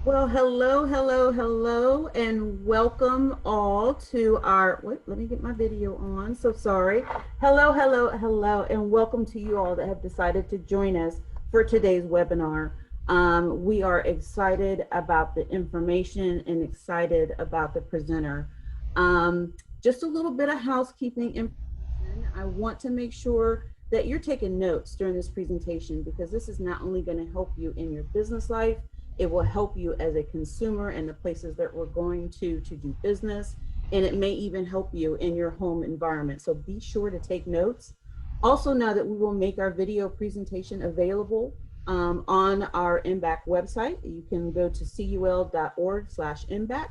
Well, hello, hello, hello, and welcome all to our. Wait, let me get my video on. So sorry. Hello, hello, hello, and welcome to you all that have decided to join us for today's webinar. We are excited about the information and excited about the presenter. Just a little bit of housekeeping information. I want to make sure that you're taking notes during this presentation because this is not only going to help you in your business life, it will help you as a consumer in the places that we're going to do business, and it may even help you in your home environment. So be sure to take notes. Also, now that we will make our video presentation available on our MBAC website, you can go to cul.org/MBAC,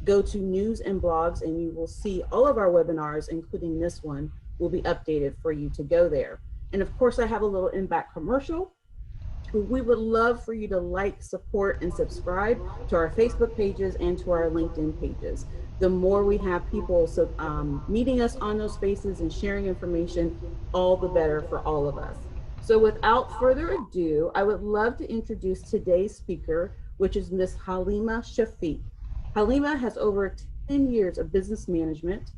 go to news and blogs, and you will see all of our webinars, including this one, will be updated for you to go there. And of course, I have a little MBAC commercial. We would love for you to like, support, and subscribe to our Facebook pages and to our LinkedIn pages. The more we have people meeting us on those spaces and sharing information, all the better for all of us. So without further ado, I would love to introduce today's speaker, which is Miss Haleema Shafeek. Haleema has over 10 years of business management,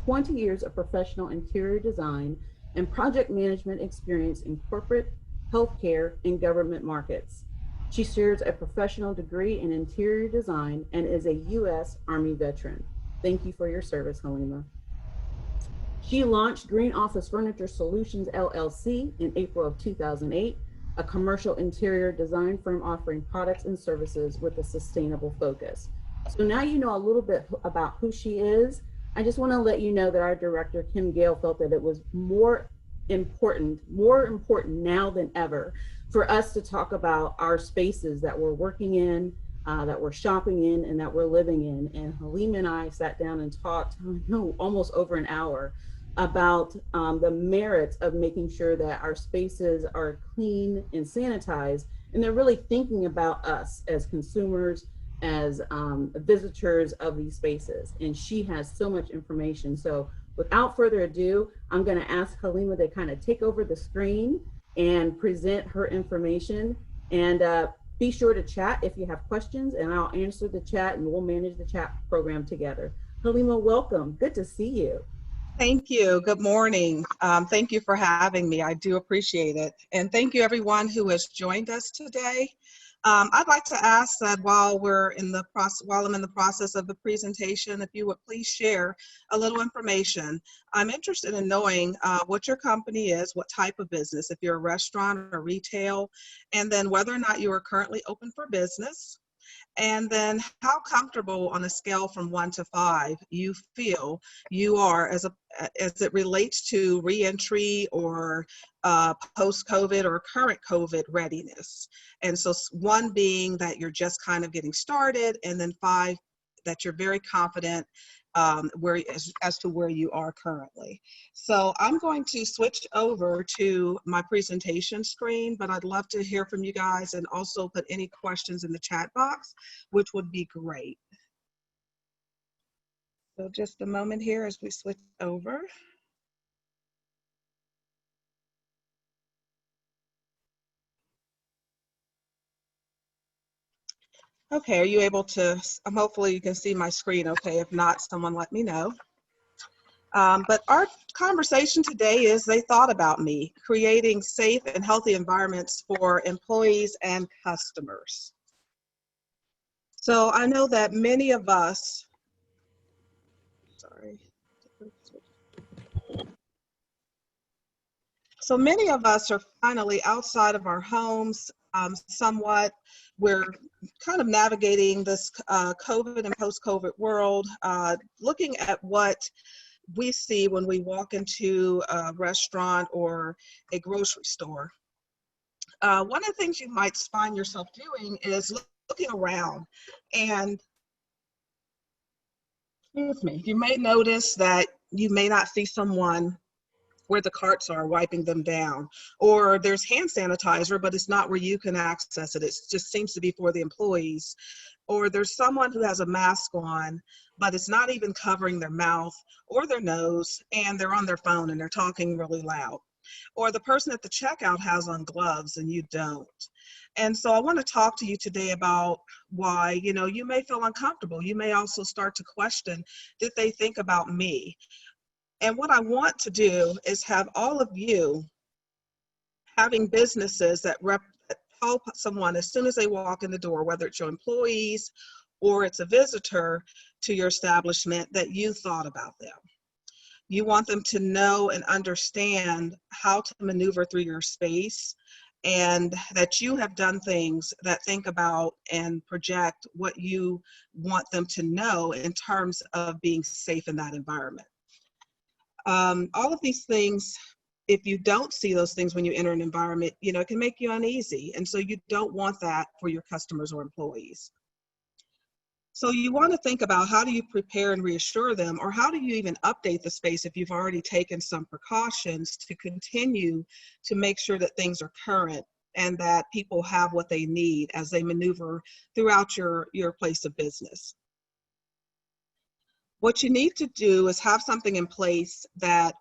20 years of professional interior design, and project management experience in corporate, healthcare, and government markets. She shares a professional degree in interior design and is a U.S. Army veteran. Thank you for your service, Haleema. She launched Green Office Furniture Solutions LLC in April of 2008, a commercial interior design firm offering products and services with a sustainable focus. So now you know a little bit about who she is. I just want to let you know that our director, Kim Gale, felt that it was more important now than ever for us to talk about our spaces that we're working in, that we're shopping in, and that we're living in. And Haleema and I sat down and talked, almost over an hour about the merits of making sure that our spaces are clean and sanitized, and they're really thinking about us as consumers, as visitors of these spaces. And she has so much information. So without further ado, I'm going to ask Haleema to kind of take over the screen and present her information. And be sure to chat if you have questions, and I'll answer the chat, and we'll manage the chat program together. Haleema, welcome. Good to see you. Thank you. Good morning. Thank you for having me. I do appreciate it. And thank you everyone who has joined us today. I'd like to ask that while I'm in the process of the presentation, if you would please share a little information. I'm interested in knowing what your company is, what type of business, if you're a restaurant or retail, and then whether or not you are currently open for business. And then how comfortable on a scale from 1 to 5 you feel you are as it relates to reentry or post-COVID or current COVID readiness. And so 1 being that you're just kind of getting started, and then 5 that you're very confident as to where you are currently. So I'm going to switch over to my presentation screen, but I'd love to hear from you guys and also put any questions in the chat box, which would be great. So just a moment here as we switch over. Okay, are you able to, hopefully you can see my screen okay. If not, someone let me know. But our conversation today is They Thought About Me, creating safe and healthy environments for employees and customers. So I know that many of us, So many of us are finally outside of our homes somewhat. We're kind of navigating this COVID and post-COVID world, looking at what we see when we walk into a restaurant or a grocery store. One of the things you might find yourself doing is looking around, and excuse me, you may notice that you may not see someone where the carts are wiping them down, or there's hand sanitizer, but it's not where you can access it. It just seems to be for the employees. Or there's someone who has a mask on, but it's not even covering their mouth or their nose, and they're on their phone and they're talking really loud. or the person at the checkout has on gloves and you don't. And so I want to talk to you today about why, you may feel uncomfortable. You may also start to question, did they think about me? And what I want to do is have all of you having businesses that tell someone as soon as they walk in the door, whether it's your employees or it's a visitor to your establishment, that you thought about them. You want them to know and understand how to maneuver through your space, and that you have done things that think about and project what you want them to know in terms of being safe in that environment. All of these things, if you don't see those things when you enter an environment, it can make you uneasy. And so you don't want that for your customers or employees. So you want to think about, how do you prepare and reassure them, or how do you even update the space if you've already taken some precautions to continue to make sure that things are current and that people have what they need as they maneuver throughout your place of business. What you need to do is have something in place that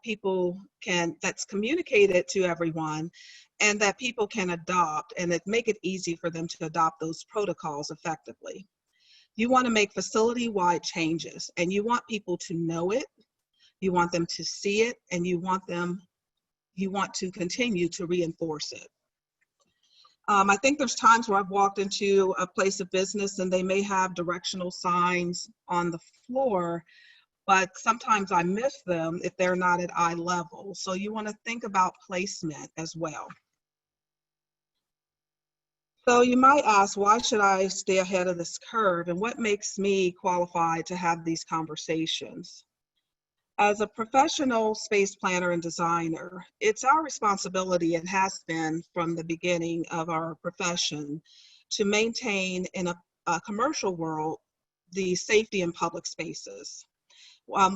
that's communicated to everyone and that people can adopt, and make it easy for them to adopt those protocols effectively. You want to make facility-wide changes, and you want people to know it, you want them to see it, and you want to continue to reinforce it. I think there's times where I've walked into a place of business and they may have directional signs on the floor, but sometimes I miss them if they're not at eye level. So you want to think about placement as well. So you might ask, why should I stay ahead of this curve, and what makes me qualified to have these conversations? As a professional space planner and designer, it's our responsibility, and has been from the beginning of our profession, to maintain in a commercial world the safety in public spaces.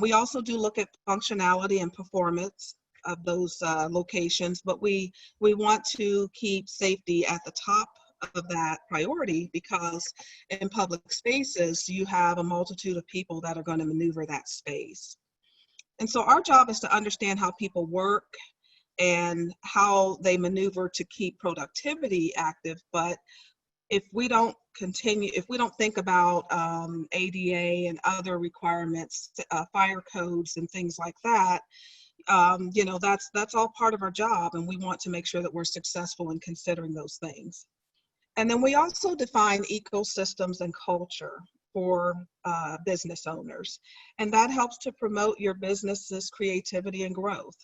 We also do look at functionality and performance of those locations, but we want to keep safety at the top of that priority, because in public spaces you have a multitude of people that are going to maneuver that space. And so our job is to understand how people work and how they maneuver to keep productivity active. But if we don't think about ADA and other requirements, fire codes and things like that, that's all part of our job, and we want to make sure that we're successful in considering those things. And then we also define ecosystems and culture for business owners, and that helps to promote your business's creativity and growth.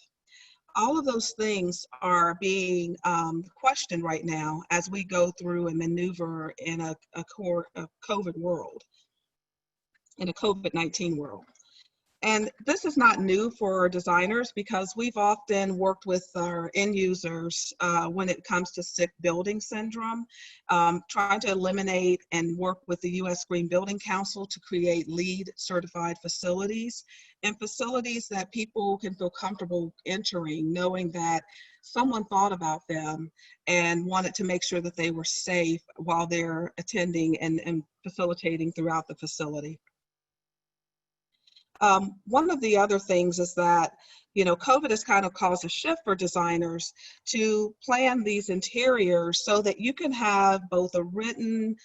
All of those things are being questioned right now as we go through and maneuver in a COVID world, in a COVID-19 world. And this is not new for designers, because we've often worked with our end users when it comes to sick building syndrome, trying to eliminate and work with the U.S. Green Building Council to create LEED certified facilities, and facilities that people can feel comfortable entering, knowing that someone thought about them and wanted to make sure that they were safe while they're attending and facilitating throughout the facility. One of the other things is that, COVID has kind of caused a shift for designers to plan these interiors so that you can have both a written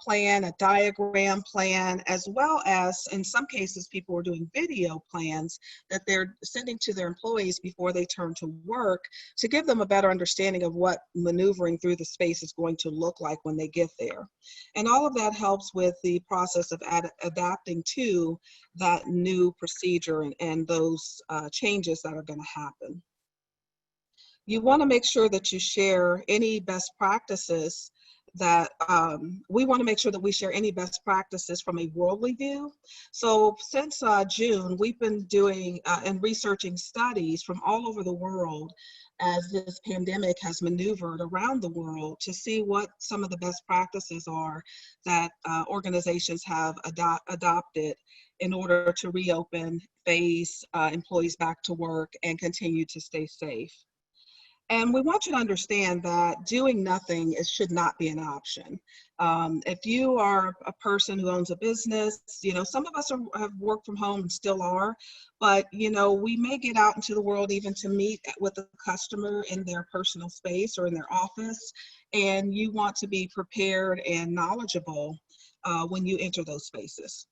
plan, a diagram plan, as well as, in some cases, people are doing video plans that they're sending to their employees before they turn to work, to give them a better understanding of what maneuvering through the space is going to look like when they get there. And all of that helps with the process of adapting to that new procedure and those changes that are going to happen. You want to make sure that you share any best practices that we want to make sure that we share any best practices from a worldly view. So since June, we've been doing and researching studies from all over the world as this pandemic has maneuvered around the world, to see what some of the best practices are that organizations have adopted in order to reopen, phase employees back to work, and continue to stay safe. And we want you to understand that doing nothing should not be an option. If you are a person who owns a business, some of us have worked from home and still are, but, we may get out into the world even to meet with a customer in their personal space or in their office, and you want to be prepared and knowledgeable when you enter those spaces.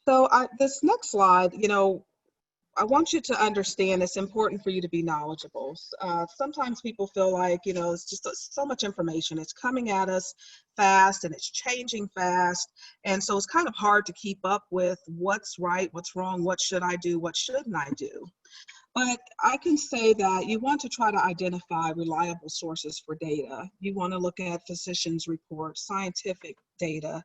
So this next slide, I want you to understand it's important for you to be knowledgeable. Sometimes people feel like, it's just so much information. It's coming at us fast and it's changing fast. And so it's kind of hard to keep up with what's right, what's wrong, what should I do, what shouldn't I do. But I can say that you want to try to identify reliable sources for data. You want to look at physicians' reports, scientific data,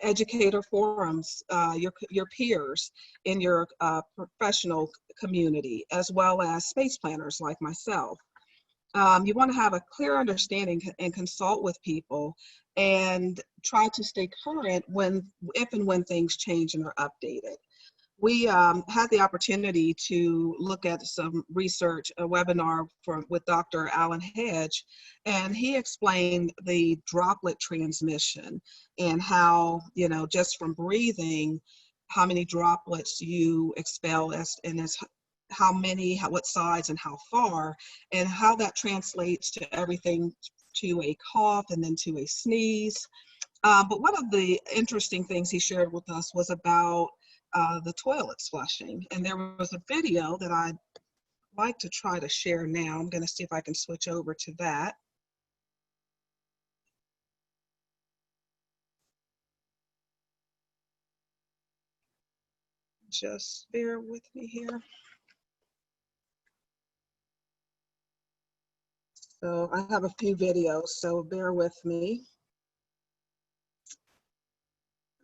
educator forums, your peers in your professional community, as well as space planners like myself. You want to have a clear understanding and consult with people and try to stay current if and when things change and are updated. We had the opportunity to look at some research, a webinar with Dr. Alan Hedge, and he explained the droplet transmission and how, just from breathing, how many droplets you expel how many, what size and how far, and how that translates to everything to a cough and then to a sneeze. But one of the interesting things he shared with us was about the toilets flushing. And there was a video that I'd like to try to share now. I'm going to see if I can switch over to that. Just bear with me here. So I have a few videos, so bear with me.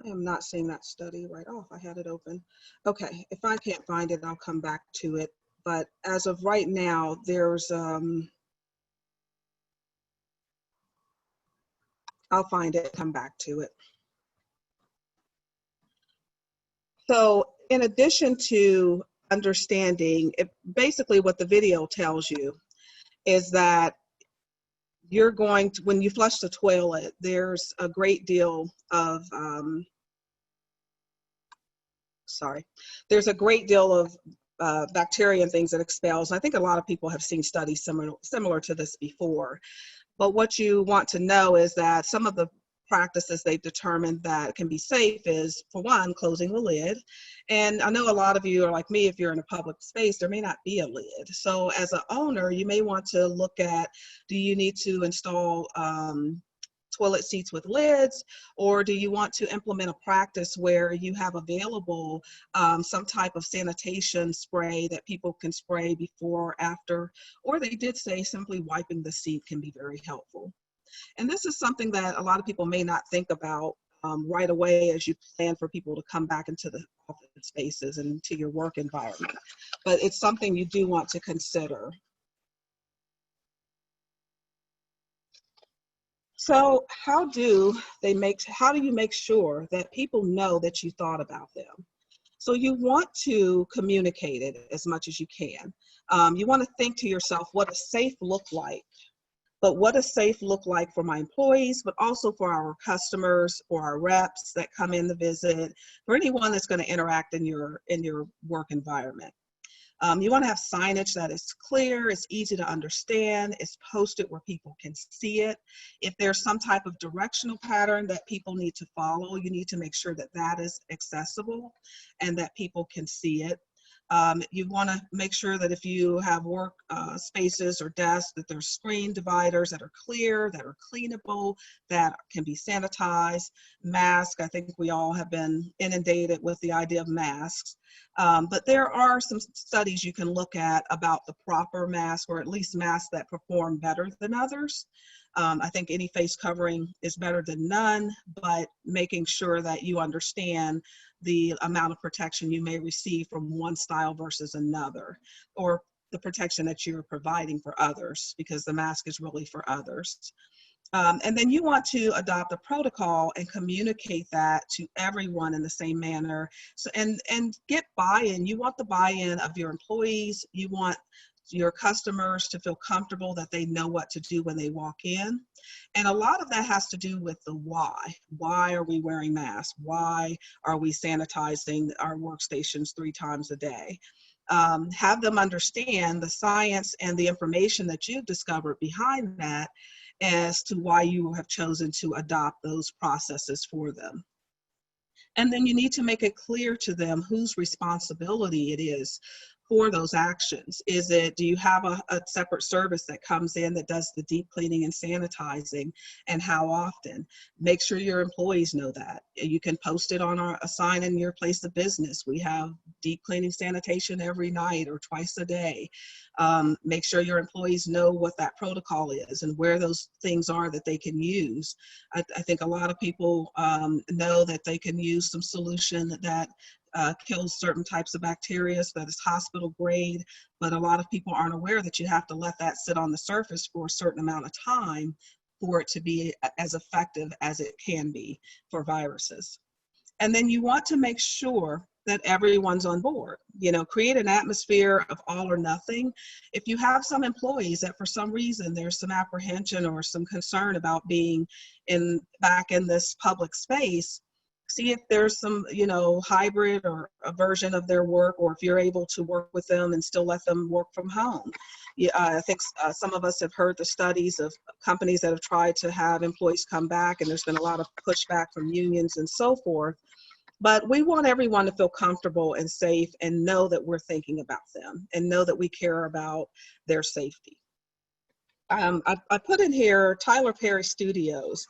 I am not seeing that study right off. I had it open. Okay, if I can't find it, I'll come back to it. But as of right now, there's, I'll find it, come back to it. So in addition to understanding, basically what the video tells you is that you're going to, when you flush the toilet, there's a great deal of, there's a great deal of bacteria and things that expels. I think a lot of people have seen studies similar to this before. But what you want to know is that some of the practices they've determined that can be safe is, for one, closing the lid. And I know a lot of you are like me, if you're in a public space, there may not be a lid. So as an owner, you may want to look at, do you need to install toilet seats with lids, or do you want to implement a practice where you have available some type of sanitation spray that people can spray before or after, or they did say simply wiping the seat can be very helpful. And this is something that a lot of people may not think about right away as you plan for people to come back into the office spaces and to your work environment, but it's something you do want to consider. So how do you make sure that people know that you thought about them? So you want to communicate it as much as you can. You want to think to yourself, what does safe look like? But what does safe look like for my employees, but also for our customers, for our reps that come in to visit, for anyone that's going to interact in your work environment. You want to have signage that is clear, it's easy to understand, it's posted where people can see it. If there's some type of directional pattern that people need to follow, you need to make sure that that is accessible and that people can see it. You want to make sure that if you have work spaces or desks, that there's screen dividers that are clear, that are cleanable, that can be sanitized. Masks, I think we all have been inundated with the idea of masks. But there are some studies you can look at about the proper mask, or at least masks that perform better than others. I think any face covering is better than none, but making sure that you understand the amount of protection you may receive from one style versus another, or the protection that you're providing for others, because the mask is really for others. And then you want to adopt a protocol and communicate that to everyone in the same manner. So, and get buy-in. You want the buy-in of your employees. You want your customers to feel comfortable that they know what to do when they walk in. And a lot of that has to do with the why. Why are we wearing masks? Why are we sanitizing our workstations 3 times a day? Have them understand the science and the information that you've discovered behind that as to why you have chosen to adopt those processes for them. And then you need to make it clear to them whose responsibility it is for those actions. Is it, do you have a separate service that comes in that does the deep cleaning and sanitizing, and how often? Make sure your employees know that. You can post it on a sign in your place of business. We have deep cleaning sanitation every night or twice a day. Make sure your employees know what that protocol is and where those things are that they can use. I think a lot of people know that they can use some solution that kills certain types of bacteria, so that is hospital grade, but a lot of people aren't aware that you have to let that sit on the surface for a certain amount of time for it to be as effective as it can be for viruses. And then you want to make sure that everyone's on board. You know, create an atmosphere of all or nothing. If you have some employees that for some reason there's some apprehension or some concern about being back in this public space, see if there's some, you know, hybrid or a version of their work, or if you're able to work with them and still let them work from home. Yeah, I think some of us have heard the studies of companies that have tried to have employees come back, and there's been a lot of pushback from unions and so forth. But we want everyone to feel comfortable and safe and know that we're thinking about them and know that we care about their safety. I put in here Tyler Perry Studios.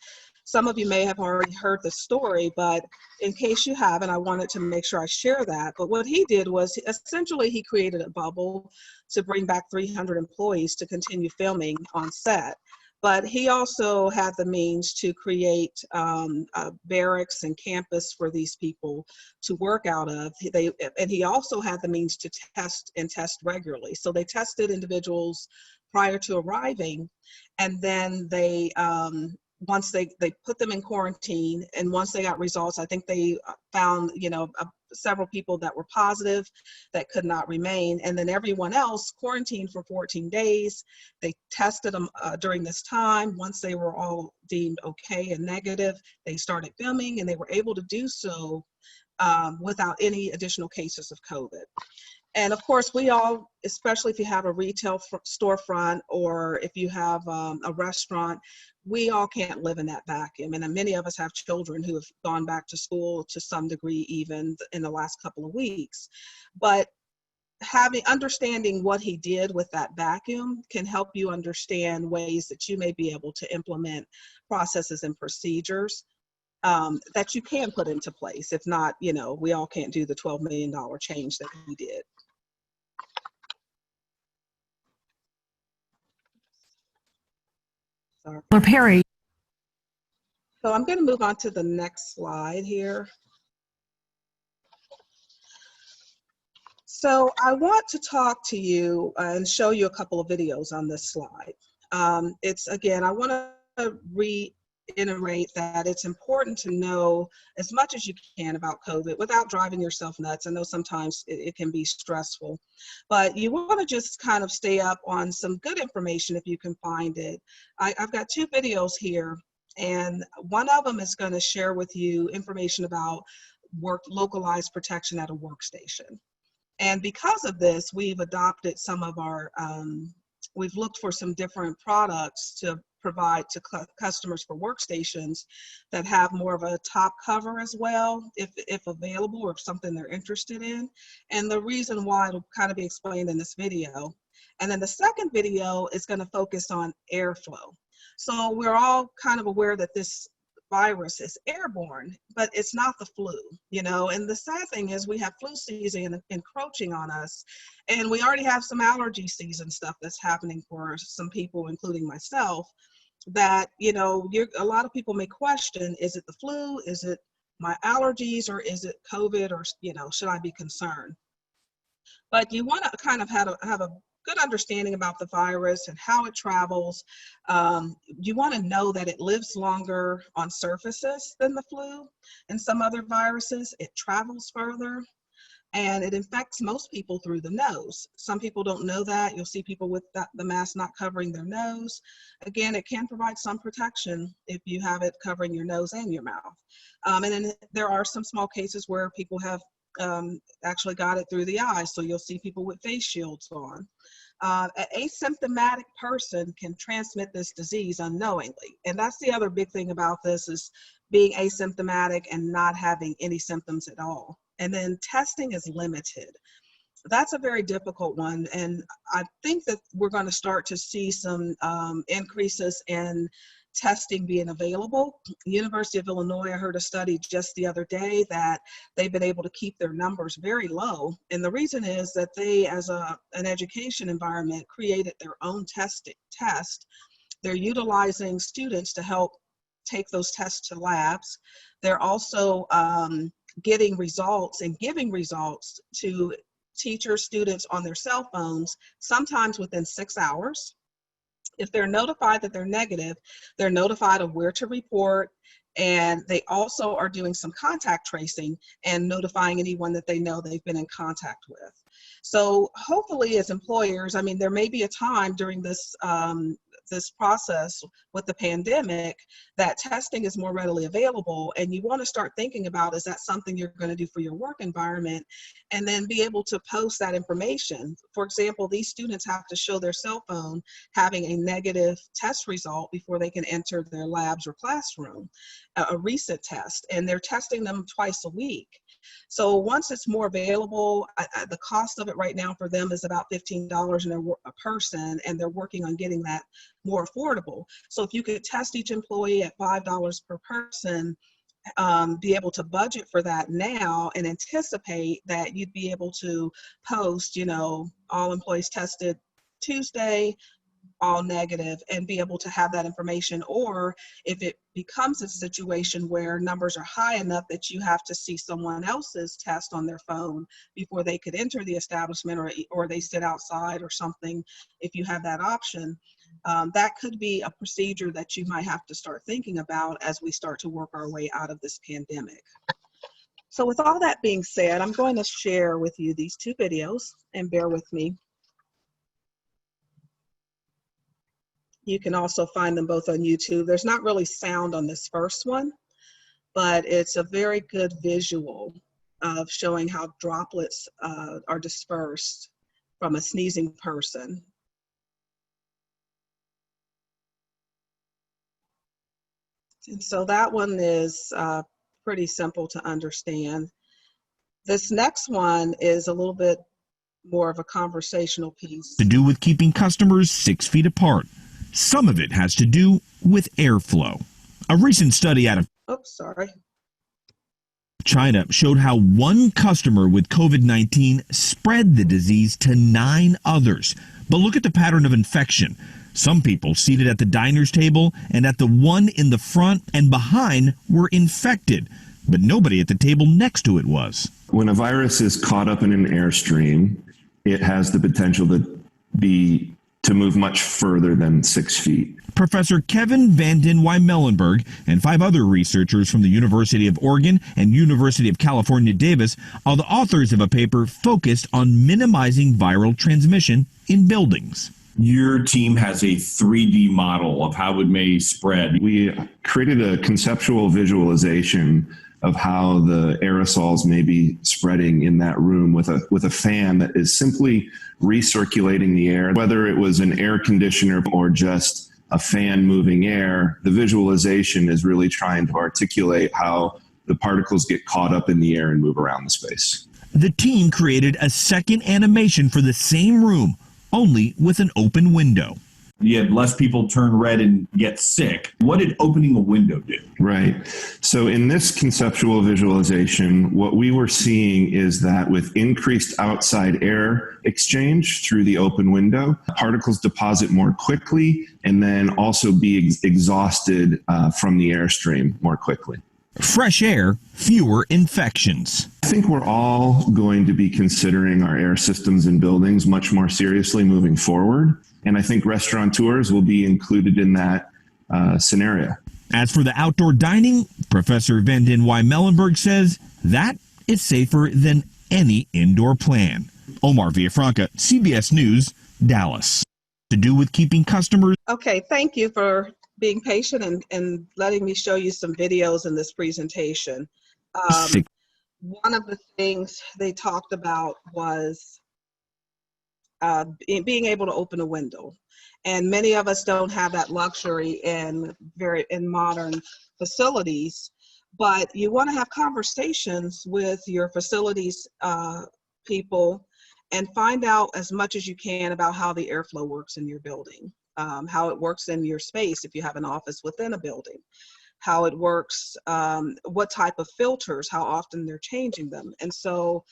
Some of you may have already heard the story, but in case you haven't, I wanted to make sure I share that. But what he did was essentially he created a bubble to bring back 300 employees to continue filming on set. But he also had the means to create barracks and campus for these people to work out of. And he also had the means to test regularly. So they tested individuals prior to arriving, and then they once they put them in quarantine, and once they got results, I think they found, you know, several people that were positive that could not remain, and then everyone else quarantined for 14 days. They tested them during this time. Once they were all deemed okay and negative, they started filming, and they were able to do so without any additional cases of COVID. And of course, we all, especially if you have a retail storefront or if you have a restaurant, we all can't live in that vacuum. And many of us have children who have gone back to school to some degree, even in the last couple of weeks. But understanding what he did with that vacuum can help you understand ways that you may be able to implement processes and procedures that you can put into place. If not, you know, we all can't do the $12 million change that he did. Sorry. Perry. So I'm going to move on to the next slide here. So I want to talk to you and show you a couple of videos on this slide. It's, again, I want to reiterate that it's important to know as much as you can about COVID without driving yourself nuts. I know sometimes it can be stressful, but you want to just kind of stay up on some good information if you can find it. I've got 2 videos here, and one of them is going to share with you information about localized protection at a workstation. And because of this, we've adopted some of our, we've looked for some different products to provide to customers for workstations that have more of a top cover as well, if available, or if something they're interested in. And the reason why it'll kind of be explained in this video. And then the second video is going to focus on airflow. So we're all kind of aware that this virus is airborne, but it's not the flu, you know. And the sad thing is we have flu season encroaching on us, and we already have some allergy season stuff that's happening for some people, including myself, that, you know, a lot of people may question, is it the flu, is it my allergies, or is it COVID, or, you know, should I be concerned? But you want to kind of have a good understanding about the virus and how it travels. You want to know that it lives longer on surfaces than the flu and some other viruses. It travels further, and it infects most people through the nose. Some people don't know that. You'll see people with the mask not covering their nose. Again, it can provide some protection if you have it covering your nose and your mouth. And then there are some small cases where people have actually got it through the eyes. So you'll see people with face shields on. An asymptomatic person can transmit this disease unknowingly. And that's the other big thing about this, is being asymptomatic and not having any symptoms at all. And then testing is limited. That's a very difficult one. And I think that we're going to start to see some increases in testing being available. University of Illinois, I heard a study just the other day that they've been able to keep their numbers very low. And the reason is that they, as an education environment, created their own test. They're utilizing students to help take those tests to labs. They're also getting results and giving results to teachers, students on their cell phones, sometimes within 6 hours. If they're notified that they're negative, they're notified of where to report, and they also are doing some contact tracing and notifying anyone that they know they've been in contact with. So hopefully, as employers, I mean, there may be a time during this this process with the pandemic that testing is more readily available, and you want to start thinking about, is that something you're going to do for your work environment, and then be able to post that information. For example, these students have to show their cell phone having a negative test result before they can enter their labs or classroom, a recent test, and they're testing them twice a week. So once it's more available, the cost of it right now for them is about $15 a person, and they're working on getting that more affordable. So if you could test each employee at $5 per person, be able to budget for that now and anticipate that you'd be able to post, all employees tested Tuesday, all negative, and be able to have that information. Or if it becomes a situation where numbers are high enough that you have to see someone else's test on their phone before they could enter the establishment, or they sit outside or something, if you have that option, that could be a procedure that you might have to start thinking about as we start to work our way out of this pandemic. So with all that being said, I'm going to share with you these two videos, and bear with me. You can also find them both on YouTube. There's not really sound on this first one, but it's a very good visual of showing how droplets are dispersed from a sneezing person. And so that one is pretty simple to understand. This next one is a little bit more of a conversational piece. To do with keeping customers 6 feet apart. Some of it has to do with airflow. A recent study out of China showed how one customer with COVID-19 spread the disease to 9 others. But look at the pattern of infection. Some people seated at the diner's table and at the one in the front and behind were infected, but nobody at the table next to it was. When a virus is caught up in an airstream, it has the potential to move much further than 6 feet. Professor Kevin Van Den Wijmelenberg and 5 other researchers from the University of Oregon and University of California, Davis are the authors of a paper focused on minimizing viral transmission in buildings. Your team has a 3D model of how it may spread. We created a conceptual visualization of how the aerosols may be spreading in that room with a fan that is simply recirculating the air. Whether it was an air conditioner or just a fan moving air, the visualization is really trying to articulate how the particles get caught up in the air and move around the space. The team created a second animation for the same room, only with an open window. You had less people turn red and get sick. What did opening a window do? Right. So in this conceptual visualization, what we were seeing is that with increased outside air exchange through the open window, particles deposit more quickly and then also be exhausted from the airstream more quickly. Fresh air, fewer infections. I think we're all going to be considering our air systems in buildings much more seriously moving forward. And I think restaurateurs will be included in that scenario. As for the outdoor dining, Professor Vendin Y. Mellenberg says that is safer than any indoor plan. Omar Villafranca, CBS News, Dallas. To do with keeping customers. Okay, thank you for being patient and letting me show you some videos in this presentation. One of the things they talked about was being able to open a window. And many of us don't have that luxury in modern facilities, but you want to have conversations with your facilities people and find out as much as you can about how the airflow works in your building, how it works in your space if you have an office within a building, how it works, what type of filters, how often they're changing them. And so,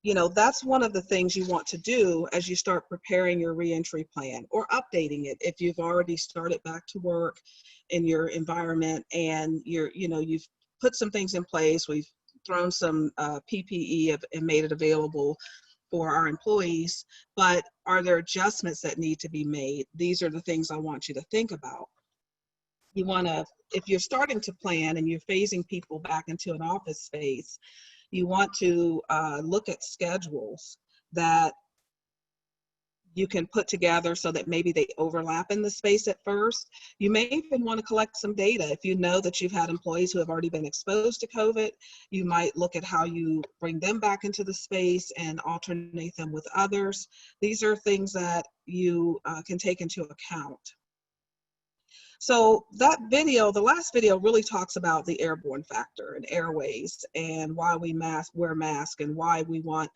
you know, that's one of the things you want to do as you start preparing your reentry plan or updating it if you've already started back to work in your environment and you've put some things in place. We've thrown some PPE and made it available for our employees, but are there adjustments that need to be made? These are the things I want you to think about. You want to, if you're starting to plan and you're phasing people back into an office space, you want to look at schedules that you can put together so that maybe they overlap in the space at first. You may even want to collect some data. If you know that you've had employees who have already been exposed to COVID, you might look at how you bring them back into the space and alternate them with others. These are things that you can take into account. So that video, the last video, really talks about the airborne factor and airways and why we wear masks and why we want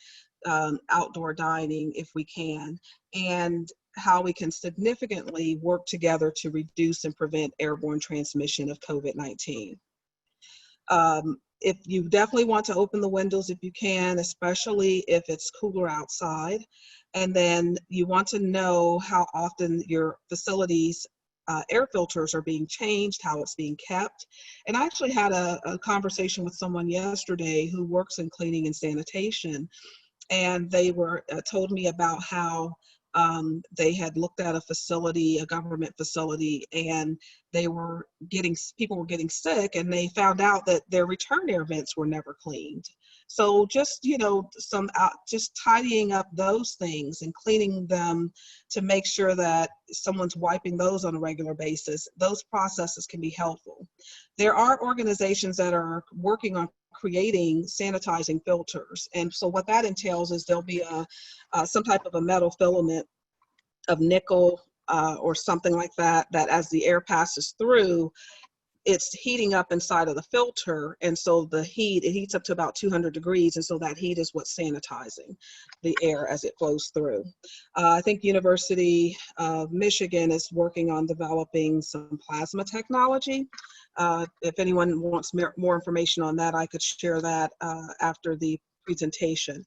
outdoor dining if we can, and how we can significantly work together to reduce and prevent airborne transmission of COVID-19. If you definitely want to open the windows if you can, especially if it's cooler outside. And then you want to know how often your facilities air filters are being changed, how it's being kept. And I actually had a conversation with someone yesterday who works in cleaning and sanitation, and they were told me about how they had looked at a facility, a government facility, and people were getting sick, and they found out that their return air vents were never cleaned. So just, just tidying up those things and cleaning them to make sure that someone's wiping those on a regular basis, those processes can be helpful. There are organizations that are working on creating sanitizing filters. And so what that entails is there'll be some type of a metal filament of nickel or something like that, that as the air passes through, it's heating up inside of the filter, and so it heats up to about 200 degrees, and so that heat is what's sanitizing the air as it flows through. I think University of Michigan is working on developing some plasma technology. If anyone wants more information on that, I could share that after the presentation.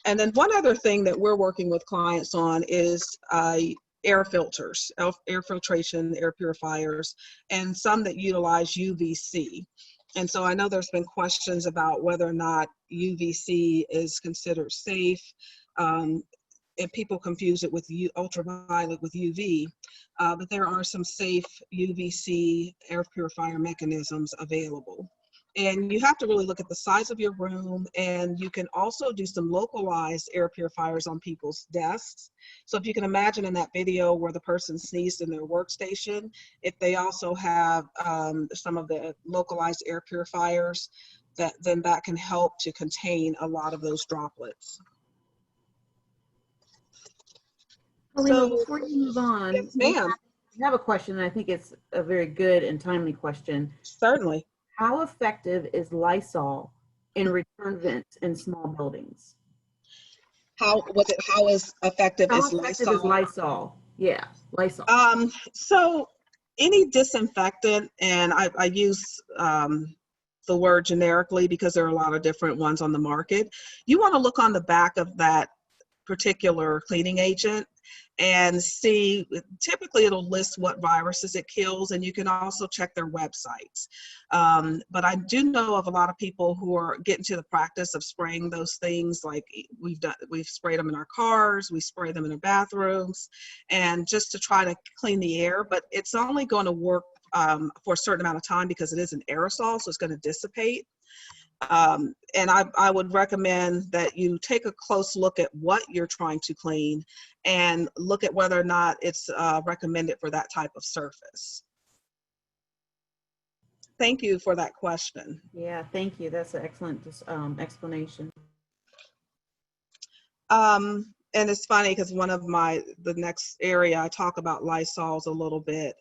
And then one other thing that we're working with clients on is air filters, air filtration, air purifiers, and some that utilize UVC. And so I know there's been questions about whether or not UVC is considered safe, and people confuse it with ultraviolet with UV, but there are some safe UVC air purifier mechanisms available. And you have to really look at the size of your room, and you can also do some localized air purifiers on people's desks. So if you can imagine in that video where the person sneezed in their workstation, if they also have some of the localized air purifiers, then that can help to contain a lot of those droplets. Haleema, So, before you move on, yes, ma'am. I have a question, and I think it's a very good and timely question. Certainly. How effective is Lysol in return vents in small buildings? How is effective How is effective Lysol? is Lysol? Yeah, Lysol. So any disinfectant, and I use the word generically because there are a lot of different ones on the market. You want to look on the back of that particular cleaning agent and see, typically it'll list what viruses it kills, and you can also check their websites. But I do know of a lot of people who are getting to the practice of spraying those things. Like we've sprayed them in our cars, we spray them in our bathrooms, and just to try to clean the air, but it's only going to work for a certain amount of time because it is an aerosol, so it's going to dissipate. And I would recommend that you take a close look at what you're trying to clean and look at whether or not it's recommended for that type of surface. Thank you for that question. Yeah, thank you. That's an excellent explanation. And it's funny because the next area I talk about Lysols a little bit,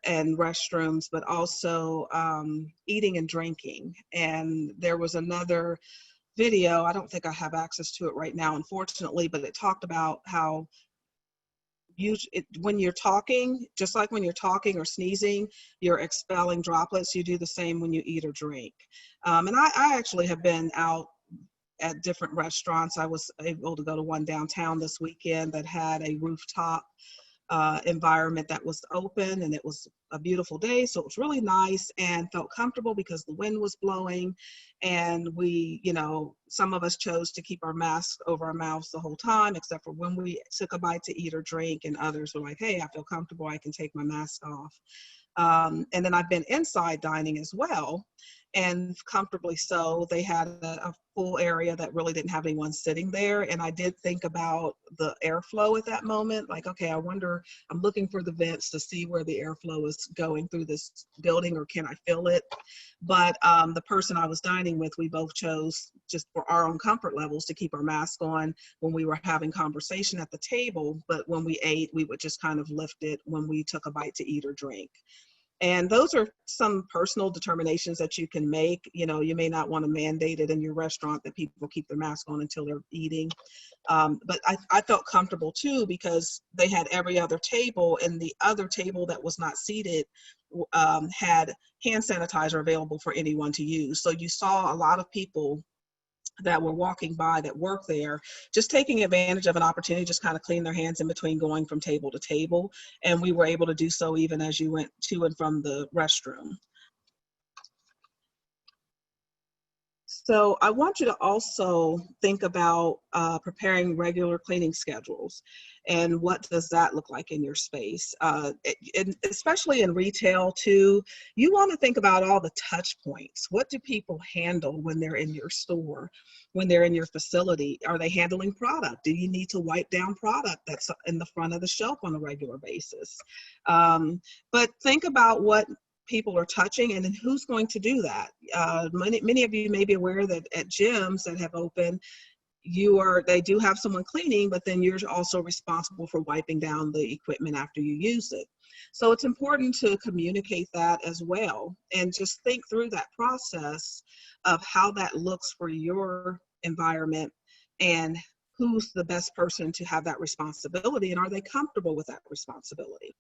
and restrooms, but also eating and drinking. And there was another video, I don't think I have access to it right now, unfortunately, but it talked about how when you're talking, just like when you're talking or sneezing, you're expelling droplets. You do the same when you eat or drink. And I actually have been out at different restaurants. I was able to go to one downtown this weekend that had a rooftop environment that was open, and it was a beautiful day, so it was really nice and felt comfortable because the wind was blowing, and we, some of us chose to keep our masks over our mouths the whole time, except for when we took a bite to eat or drink, and others were like, hey, I feel comfortable, I can take my mask off. And then I've been inside dining as well, and comfortably so. They had a full area that really didn't have anyone sitting there. And I did think about the airflow at that moment. Like, okay, I wonder, I'm looking for the vents to see where the airflow is going through this building, or can I feel it? But the person I was dining with, we both chose, just for our own comfort levels, to keep our mask on when we were having conversation at the table. But when we ate, we would just kind of lift it when we took a bite to eat or drink. And those are some personal determinations that you can make. You may not want to mandate it in your restaurant that people keep their mask on until they're eating. But I felt comfortable too, because they had every other table, and the other table that was not seated had hand sanitizer available for anyone to use. So you saw a lot of people that were walking by that work there, just taking advantage of an opportunity, just kind of clean their hands in between going from table to table. And we were able to do so even as you went to and from the restroom. So I want you to also think about preparing regular cleaning schedules, and what does that look like in your space? Especially in retail too, you want to think about all the touch points. What do people handle when they're in your store, when they're in your facility? Are they handling product? Do you need to wipe down product that's in the front of the shelf on a regular basis? But think about what people are touching, and then who's going to do that. Many of you may be aware that at gyms that have opened, they do have someone cleaning, but then you're also responsible for wiping down the equipment after you use it. So it's important to communicate that as well, and just think through that process of how that looks for your environment, and who's the best person to have that responsibility, and are they comfortable with that responsibility?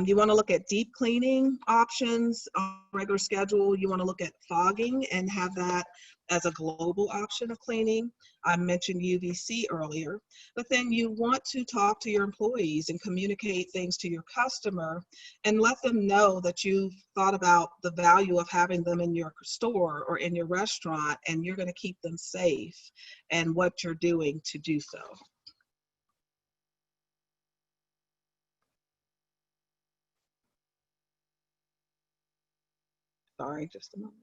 You want to look at deep cleaning options on a regular schedule. You want to look at fogging and have that as a global option of cleaning. I mentioned UVC earlier, but then you want to talk to your employees and communicate things to your customer, and let them know that you've thought about the value of having them in your store or in your restaurant, and you're going to keep them safe, and what you're doing to do so. Sorry, just a moment.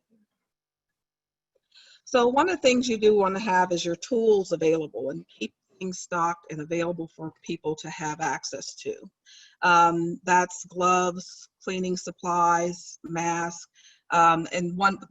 So one of the things you do want to have is your tools available, and keep things stocked and available for people to have access to. That's gloves, cleaning supplies, masks. And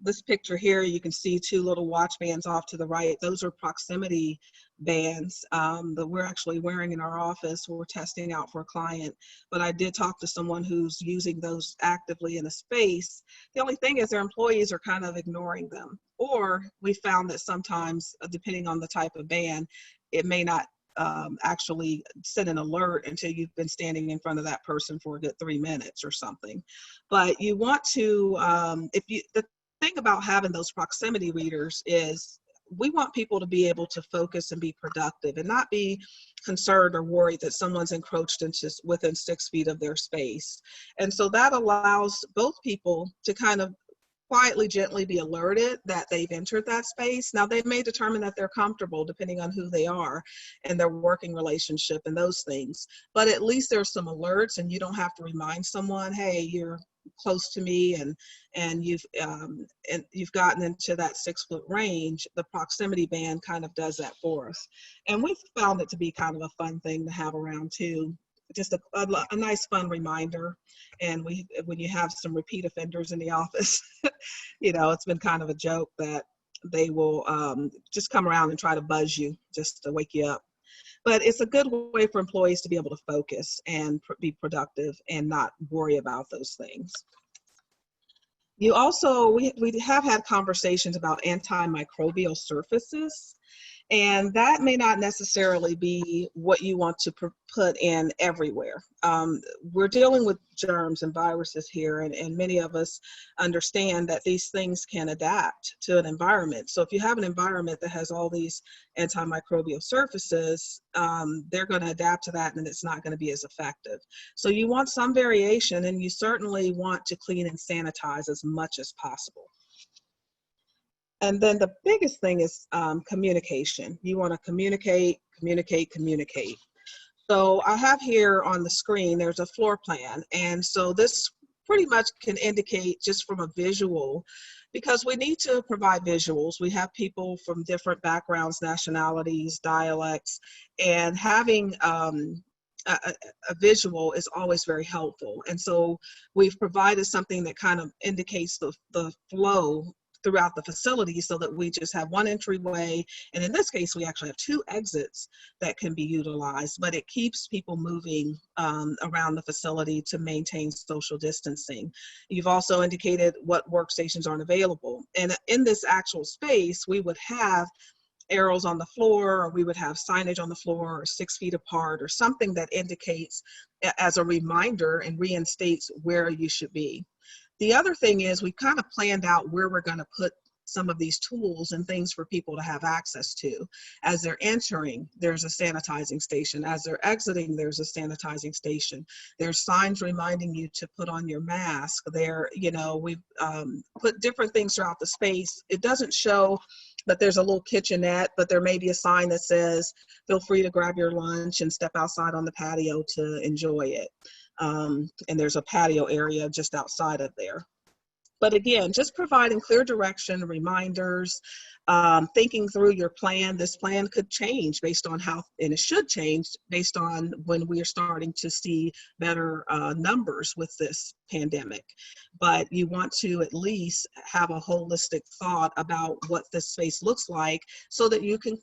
this picture here, you can see two little watch bands off to the right. Those are proximity bands that we're actually wearing in our office. We're testing out for a client, but I did talk to someone who's using those actively in a space. The only thing is their employees are kind of ignoring them, or we found that sometimes, depending on the type of band, it may not actually send an alert until you've been standing in front of that person for a good 3 minutes or something. But you want to, the thing about having those proximity readers is we want people to be able to focus and be productive and not be concerned or worried that someone's encroached into within 6 feet of their space. And so that allows both people to kind of quietly, gently be alerted that they've entered that space. Now, they may determine that they're comfortable depending on who they are and their working relationship and those things. But at least there's some alerts, and you don't have to remind someone, hey, you're close to me, and you've gotten into that 6 foot range. The proximity band kind of does that for us, and we've found it to be kind of a fun thing to have around too. Just a nice fun reminder. And when you have some repeat offenders in the office, it's been kind of a joke that they will just come around and try to buzz you just to wake you up. But it's a good way for employees to be able to focus and be productive and not worry about those things. You also, we have had conversations about antimicrobial surfaces. And that may not necessarily be what you want to put in everywhere. We're dealing with germs and viruses here, and many of us understand that these things can adapt to an environment. So if you have an environment that has all these antimicrobial surfaces, they're going to adapt to that, and it's not going to be as effective. So you want some variation, and you certainly want to clean and sanitize as much as possible. And then the biggest thing is communication. You want to communicate. So I have here on the screen, there's a floor plan. And so this pretty much can indicate just from a visual, because we need to provide visuals. We have people from different backgrounds, nationalities, dialects, and having a visual is always very helpful. And so we've provided something that kind of indicates the flow throughout the facility, so that we just have one entryway, and in this case we actually have 2 exits that can be utilized, but it keeps people moving around the facility to maintain social distancing. You've also indicated what workstations aren't available, and in this actual space we would have arrows on the floor, or we would have signage on the floor, or 6 feet apart, or something that indicates as a reminder and reinstates where you should be. The other thing is we've kind of planned out where we're going to put some of these tools and things for people to have access to. As they're entering, there's a sanitizing station. As they're exiting, there's a sanitizing station. There's signs reminding you to put on your mask. We've put different things throughout the space. It doesn't show that there's a little kitchenette, but there may be a sign that says, feel free to grab your lunch and step outside on the patio to enjoy it. And there's a patio area just outside of there. But again, just providing clear direction, reminders, thinking through your plan. This plan could change based on and it should change based on when we are starting to see better numbers with this pandemic. But you want to at least have a holistic thought about what this space looks like, so that you can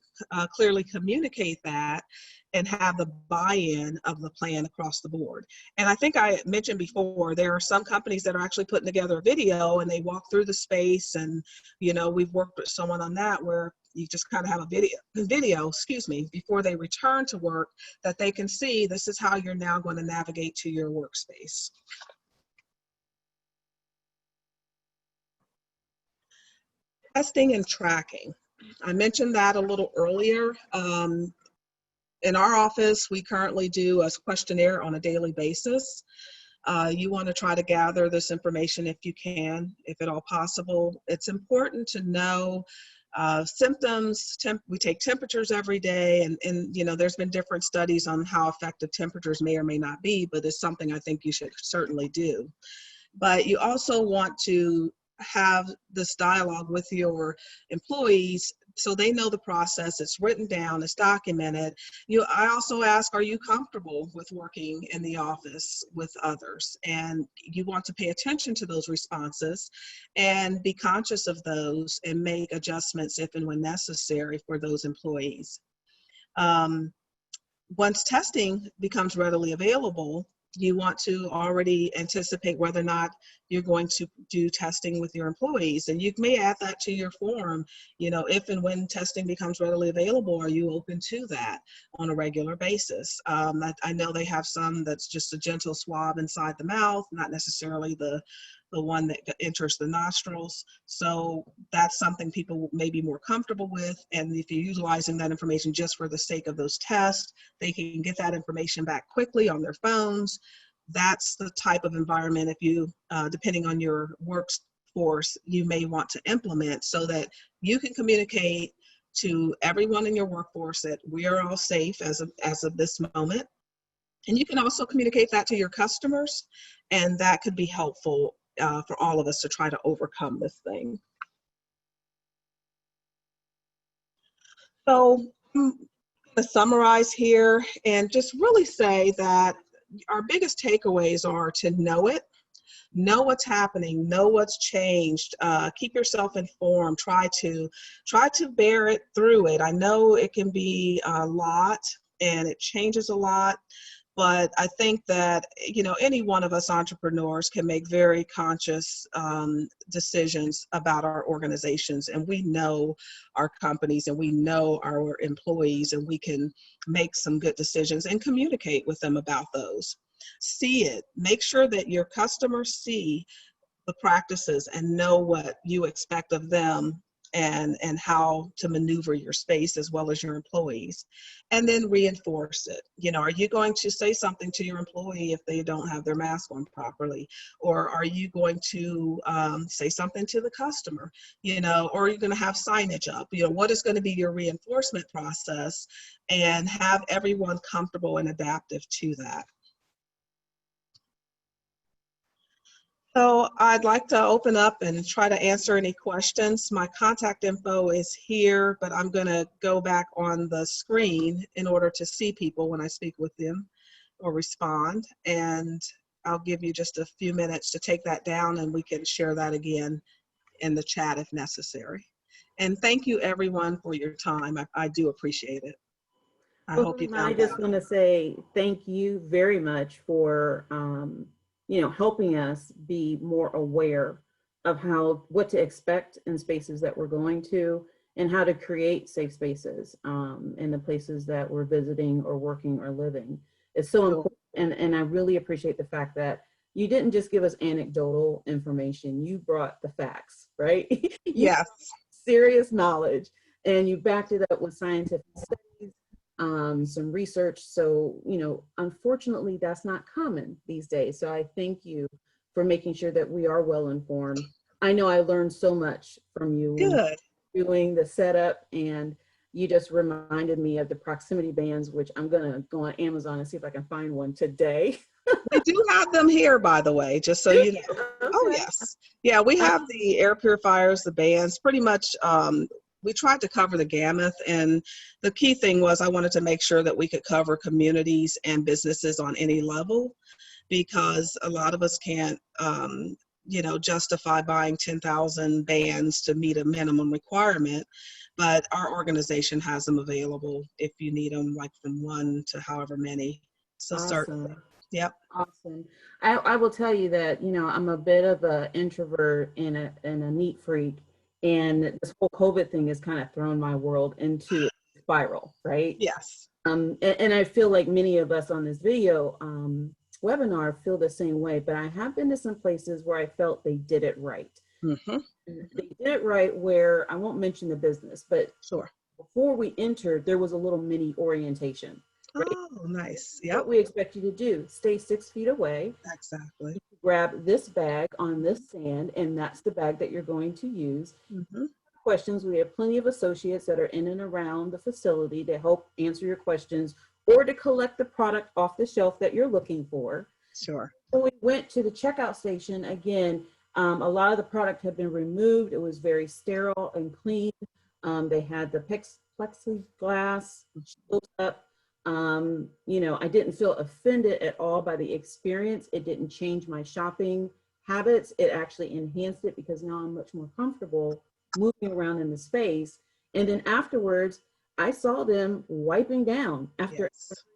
clearly communicate that and have the buy-in of the plan across the board. And I think I mentioned before, there are some companies that are actually putting together a video and they walk through the space, and we've worked with someone on that where you just kind of have a video before they return to work, that they can see this is how you're now going to navigate to your workspace. Testing and tracking. I mentioned that a little earlier. In our office, we currently do a questionnaire on a daily basis. You want to try to gather this information if you can, if at all possible. It's important to know symptoms. We take temperatures every day, and there's been different studies on how effective temperatures may or may not be, but it's something I think you should certainly do. But you also want to have this dialogue with your employees so they know the process. It's written down, it's documented. I also ask, are you comfortable with working in the office with others? And you want to pay attention to those responses and be conscious of those and make adjustments if and when necessary for those employees. Once testing becomes readily available, you want to already anticipate whether or not you're going to do testing with your employees. And you may add that to your form, if and when testing becomes readily available, are you open to that on a regular basis? I know they have some that's just a gentle swab inside the mouth, not necessarily the the one that enters the nostrils. So that's something people may be more comfortable with. And if you're utilizing that information just for the sake of those tests, they can get that information back quickly on their phones. That's the type of environment, if you, depending on your workforce, you may want to implement so that you can communicate to everyone in your workforce that we are all safe as of this moment. And you can also communicate that to your customers, and that could be helpful for all of us to try to overcome this thing. So I'm going to summarize here and just really say that our biggest takeaways are to know it, know what's happening, know what's changed, keep yourself informed, try to bear it through it. I know it can be a lot and it changes a lot, but I think that, you know, any one of us entrepreneurs can make very conscious decisions about our organizations, and we know our companies and we know our employees, and we can make some good decisions and communicate with them about those. See it, make sure that your customers see the practices and know what you expect of them, and how to maneuver your space as well as your employees, and then reinforce it. You know, are you going to say something to your employee if they don't have their mask on properly? Or are you going to say something to the customer? You know, or are you going to have signage up? You know, what is going to be your reinforcement process, and have everyone comfortable and adaptive to that. So I'd like to open up and try to answer any questions. My contact info is here, but I'm going to go back on the screen in order to see people when I speak with them or respond. And I'll give you just a few minutes to take that down, and we can share that again in the chat if necessary. And thank you everyone for your time. I do appreciate it. I hope you found I just want to say thank you very much for you know, helping us be more aware of what to expect in spaces that we're going to, and how to create safe spaces in the places that we're visiting or working or living. It's so important, and I really appreciate the fact that you didn't just give us anecdotal information, you brought the facts, right? Yes. Serious knowledge, and you backed it up with scientific studies, some research. So, you know, unfortunately, that's not common these days. So I thank you for making sure that we are well informed. I know I learned so much from you. Good. Doing the setup, and you just reminded me of the proximity bands, which I'm going to go on Amazon and see if I can find one today. We do have them here, by the way, just so you know. Okay. Oh, yes. Yeah, we have the air purifiers, the bands, pretty much. We tried to cover the gamut, and the key thing was I wanted to make sure that we could cover communities and businesses on any level, because a lot of us can't, you know, justify buying 10,000 bands to meet a minimum requirement, but our organization has them available if you need them, like from 1 to however many. So certainly. Yep. Awesome. I will tell you that, you know, I'm a bit of an introvert and a neat freak. And this whole COVID thing has kind of thrown my world into a spiral, right? Yes. And I feel like many of us on this video webinar feel the same way, but I have been to some places where I felt they did it right. Mm-hmm. They did it right where, I won't mention the business, but sure, before we entered, there was a little mini orientation. Right? Oh, nice. Yep. What we expect you to do, stay 6 feet away. Exactly. Grab this bag on this stand, and that's the bag that you're going to use. Mm-hmm. Questions, we have plenty of associates that are in and around the facility to help answer your questions or to collect the product off the shelf that you're looking for. Sure. When we went to the checkout station, again, a lot of the product had been removed. It was very sterile and clean. They had the plexiglass shield up. You know, I didn't feel offended at all by the experience. It didn't change my shopping habits. It actually enhanced it, because now I'm much more comfortable moving around in the space. And then afterwards, I saw them wiping down after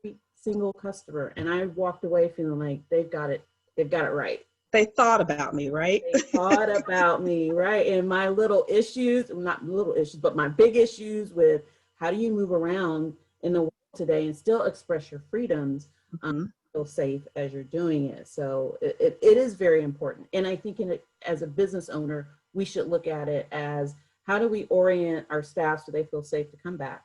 every single customer, and I walked away feeling like they've got it right. They thought about me, right? They thought about me, right? And my little issues, not little issues, but my big issues with how do you move around in the world today and still express your freedoms. Mm-hmm. feel safe as you're doing it. So it is very important. And I think as a business owner, we should look at it as, how do we orient our staff so they feel safe to come back?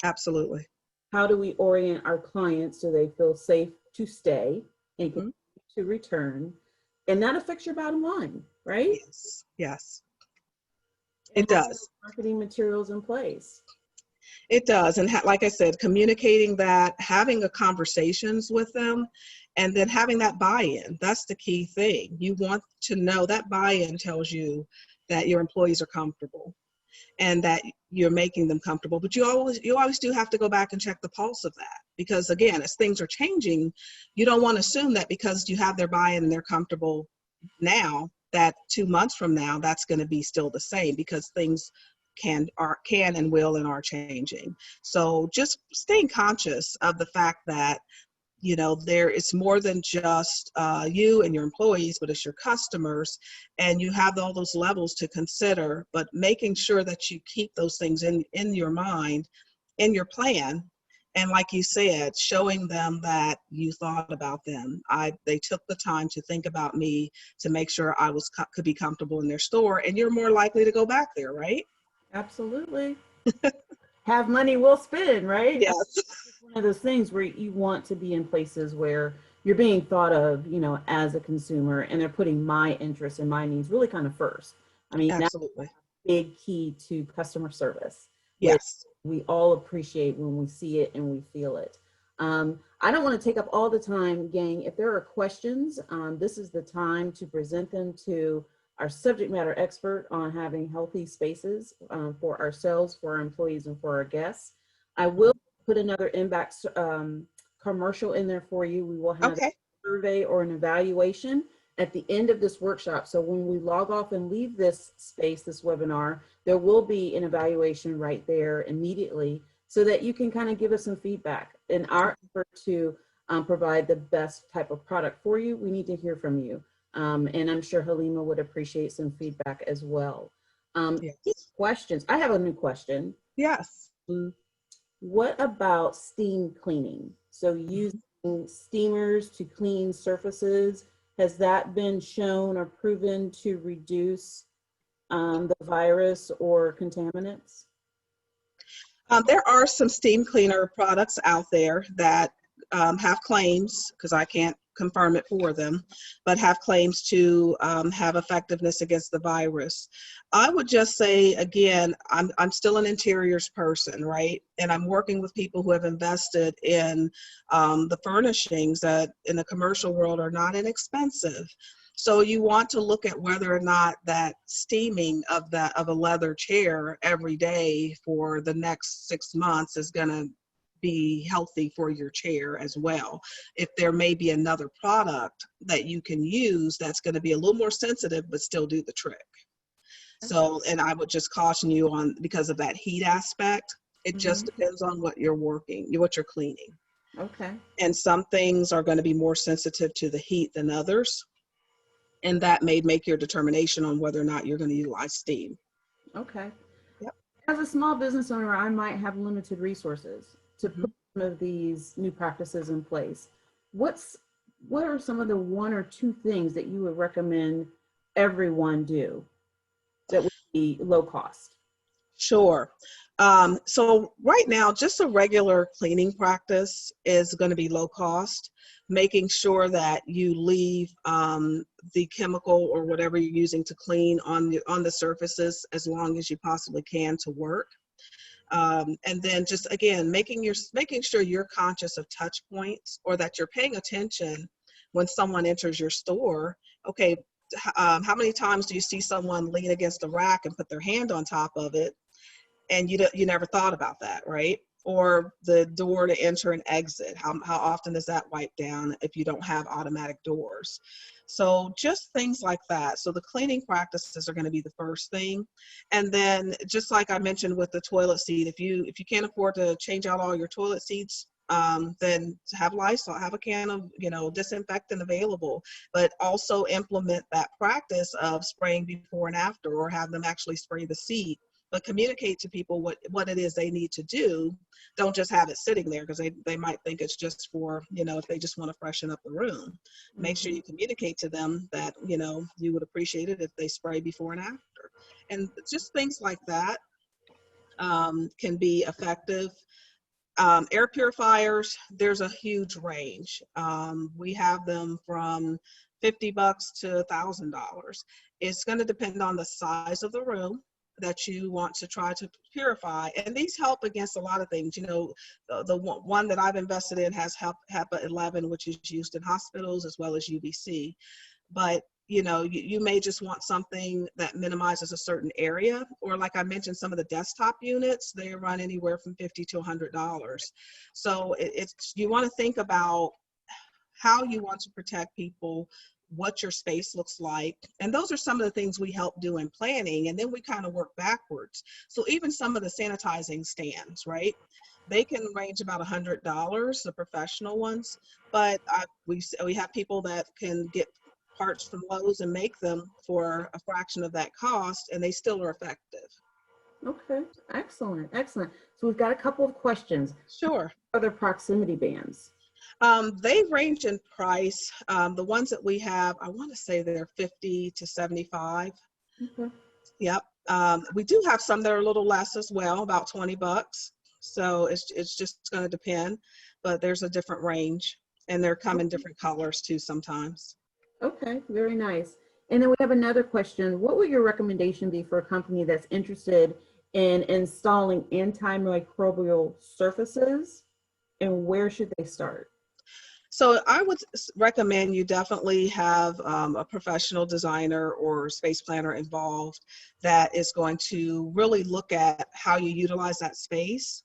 Absolutely. How do we orient our clients so they feel safe to stay and Mhm. to return? And that affects your bottom line, right? Yes, yes, And it having those does. marketing materials in place. It does. And like I said, communicating that, having a conversations with them, and then having that buy-in. That's the key thing. You want to know that buy-in tells you that your employees are comfortable and that you're making them comfortable. But you always do have to go back and check the pulse of that. Because again, as things are changing, you don't want to assume that because you have their buy-in and they're comfortable now, that 2 months from now, that's going to be still the same, because things can and will and are changing. So just staying conscious of the fact that, there is more than just you and your employees, but it's your customers, and you have all those levels to consider, but making sure that you keep those things in your mind, in your plan. And like you said, showing them that you thought about them. They took the time to think about me to make sure I could be comfortable in their store, and you're more likely to go back there, right? Absolutely. Have money, we'll spend, right? Yes, It's one of those things where you want to be in places where you're being thought of, as a consumer, and they're putting my interests and my needs really kind of first. I mean, that's absolutely. a big key to customer service, which Yes. we all appreciate when we see it and we feel it. I don't want to take up all the time, gang. If there are questions, this is the time to present them to our subject matter expert on having healthy spaces for ourselves, for our employees, and for our guests. I will put another inbox commercial in there for you. We will have Okay. a survey or an evaluation at the end of this workshop. So when we log off and leave this space, this webinar, there will be an evaluation right there immediately, so that you can kind of give us some feedback. In our effort to provide the best type of product for you, we need to hear from you. And I'm sure Haleema would appreciate some feedback as well. Yes. Questions. I have a new question. Yes. What about steam cleaning? So using steamers to clean surfaces, has that been shown or proven to reduce the virus or contaminants? There are some steam cleaner products out there that have claims, because I can't confirm it for them, but have claims to have effectiveness against the virus. I would just say, again, I'm still an interiors person, right? And I'm working with people who have invested in the furnishings that in the commercial world are not inexpensive. So you want to look at whether or not that steaming of a leather chair every day for the next 6 months is going to be healthy for your chair as well. If there may be another product that you can use that's going to be a little more sensitive but still do the trick. So, and I would just caution you on, because of that heat aspect, it just depends on what you're cleaning. Okay. And some things are going to be more sensitive to the heat than others. And that may make your determination on whether or not you're going to utilize steam. Okay. Yep. As a small business owner, I might have limited resources to Mm-hmm. put some of these new practices in place. What are some of the one or two things that you would recommend everyone do that would be low cost? Sure. So right now, just a regular cleaning practice is going to be low cost, making sure that you leave the chemical or whatever you're using to clean on the surfaces as long as you possibly can to work. And then just, again, making sure you're conscious of touch points, or that you're paying attention when someone enters your store. Okay, how many times do you see someone lean against the rack and put their hand on top of it, and you never thought about that, right? Or the door to enter and exit, how often is that wiped down if you don't have automatic doors? So just things like that. So the cleaning practices are going to be the first thing. And then, just like I mentioned with the toilet seat, if you can't afford to change out all your toilet seats, then have Lysol, have a can of disinfectant available, but also implement that practice of spraying before and after, or have them actually spray the seat but communicate to people what it is they need to do. Don't just have it sitting there, because they might think it's just for, if they just want to freshen up the room. Make sure you communicate to them that, you would appreciate it if they spray before and after. And just things like that can be effective. Air purifiers, there's a huge range. We have them from $50 to $1,000. It's going to depend on the size of the room that you want to try to purify. And these help against a lot of things. The one that I've invested in has HEPA 11, which is used in hospitals, as well as UVC. But you may just want something that minimizes a certain area, or like I mentioned, some of the desktop units, they run anywhere from $50 to $100. So you want to think about how you want to protect people, what your space looks like. And those are some of the things we help do in planning. And then we kind of work backwards. So even some of the sanitizing stands, right? They can range about $100, the professional ones. But we have people that can get parts from Lowe's and make them for a fraction of that cost, and they still are effective. Okay, excellent, excellent. So we've got a couple of questions. Sure. Are there proximity bands? They range in price. The ones that we have, I want to say they're 50 to 75. Okay. Yep. We do have some that are a little less as well, about $20. So it's just going to depend, but there's a different range, and they're come in different colors too sometimes. Okay, very nice. And then we have another question. What would your recommendation be for a company that's interested in installing antimicrobial surfaces, and where should they start? So I would recommend you definitely have a professional designer or space planner involved that is going to really look at how you utilize that space,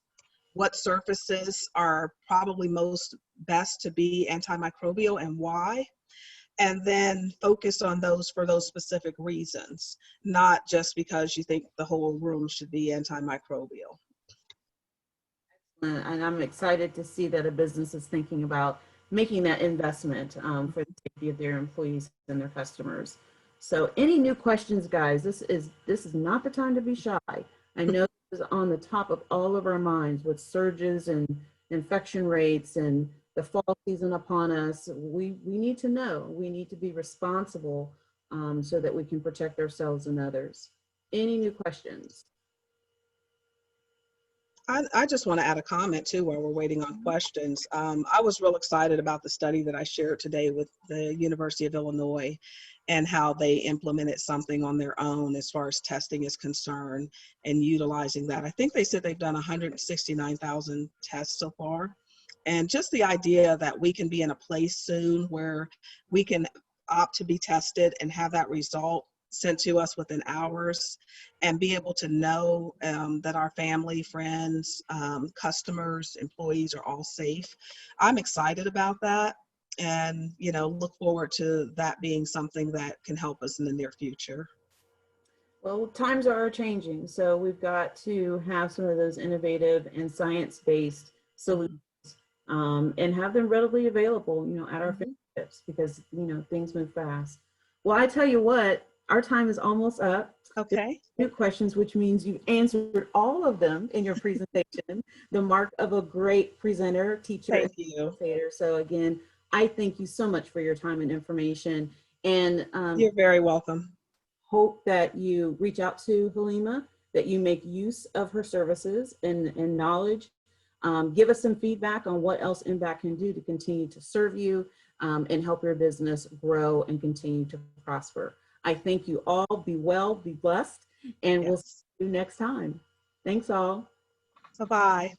what surfaces are probably most best to be antimicrobial and why, and then focus on those for those specific reasons, not just because you think the whole room should be antimicrobial. And I'm excited to see that a business is thinking about making that investment for the safety of their employees and their customers. So any new questions, guys? This is not the time to be shy. I know this is on the top of all of our minds with surges and infection rates and the fall season upon us. We need to know. We need to be responsible so that we can protect ourselves and others. Any new questions? I just want to add a comment too while we're waiting on questions. I was real excited about the study that I shared today with the University of Illinois and how they implemented something on their own as far as testing is concerned and utilizing that. I think they said they've done 169,000 tests so far. And just the idea that we can be in a place soon where we can opt to be tested and have that result sent to us within hours, and be able to know that our family, friends, customers, employees are all safe. I'm excited about that, and look forward to that being something that can help us in the near future. Well, times are changing, so we've got to have some of those innovative and science-based solutions and have them readily available, at our fingertips, because things move fast. Well, I tell you what, our time is almost up. Okay. New questions, which means you answered all of them in your presentation. The mark of a great presenter, teacher, Thank you. So again, I thank you so much for your time and information. And you're very welcome. Hope that you reach out to Haleema, that you make use of her services and knowledge. Give us some feedback on what else Impact can do to continue to serve you and help your business grow and continue to prosper. I thank you all. Be well, be blessed, and we'll see you next time. Thanks all. Bye-bye.